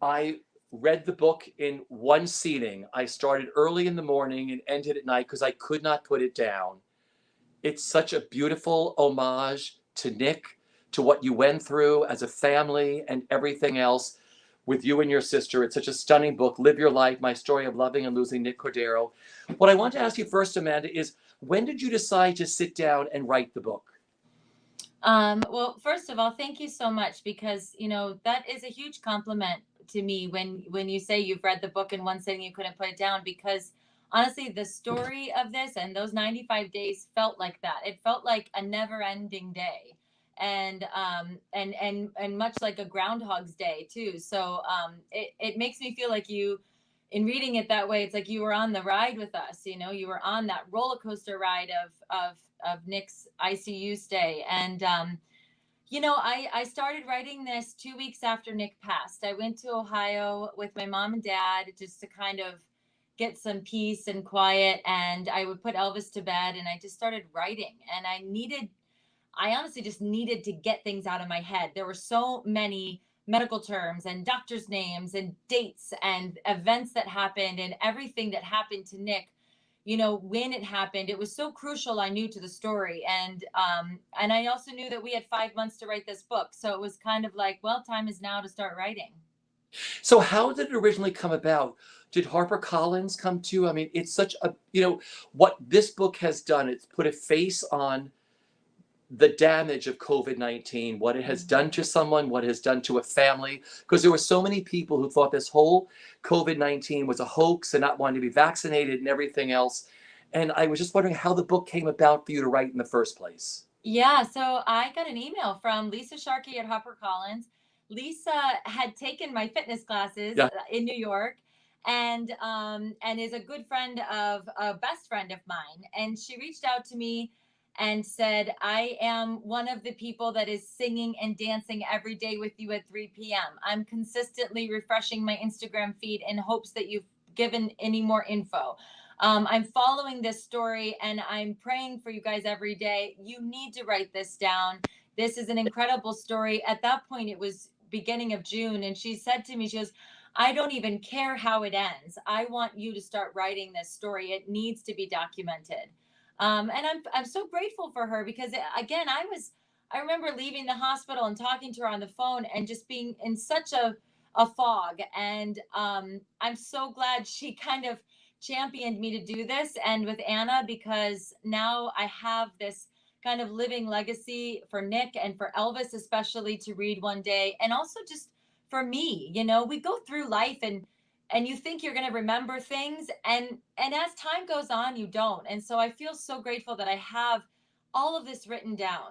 I read the book in one seating. I started early in the morning and ended at night because I could not put it down. It's such a beautiful homage to Nick, to what you went through as a family and everything else with you and your sister. It's such a stunning book. Live Your Life, My Story of Loving and Losing Nick Cordero. What I want to ask you first, Amanda, is when did you decide to sit down and write the book? Well, first of all, thank you so much because, that is a huge compliment to me when you say you've read the book in one sitting, you couldn't put it down because honestly, the story of this and those 95 days felt like that. It felt like a never-ending day. And much like a groundhog's day too. So it makes me feel like in reading it that way, it's like you were on the ride with us. You were on that roller coaster ride of Nick's ICU stay. And I started writing this 2 weeks after Nick passed. I went to Ohio with my mom and dad just to kind of get some peace and quiet. And I would put Elvis to bed and I just started writing. And I honestly just needed to get things out of my head. There were so many medical terms and doctors' names and dates and events that happened and everything that happened to Nick. When it happened, it was so crucial. I knew to the story, and I also knew that we had 5 months to write this book. So it was kind of like, well, time is now to start writing. So how did it originally come about? Did HarperCollins come to you? I mean, it's such a, what this book has done, it's put a face on the damage of COVID-19, what it has done to someone, what it has done to a family, because there were so many people who thought this whole COVID-19 was a hoax and not wanting to be vaccinated and everything else. And I was just wondering how the book came about for you to write in the first place. Yeah, so I got an email from Lisa Sharkey at HarperCollins. Lisa had taken my fitness classes Yeah. in New York, and is a good friend of a best friend of mine. And she reached out to me and said, "I am one of the people that is singing and dancing every day with you at 3 p.m. I'm consistently refreshing my Instagram feed in hopes that you've given any more info. I'm following this story and I'm praying for you guys every day. You need to write this down. This is an incredible story." At that point, it was beginning of June. And she said to me, she goes, "I don't even care how it ends. I want you to start writing this story. It needs to be documented." And I'm so grateful for her because again, I remember leaving the hospital and talking to her on the phone and just being in such a fog. And I'm so glad she kind of championed me to do this and with Anna, because now I have this kind of living legacy for Nick and for Elvis, especially to read one day. And also just for me, we go through life and you think you're going to remember things, and as time goes on, you don't. And so I feel so grateful that I have all of this written down.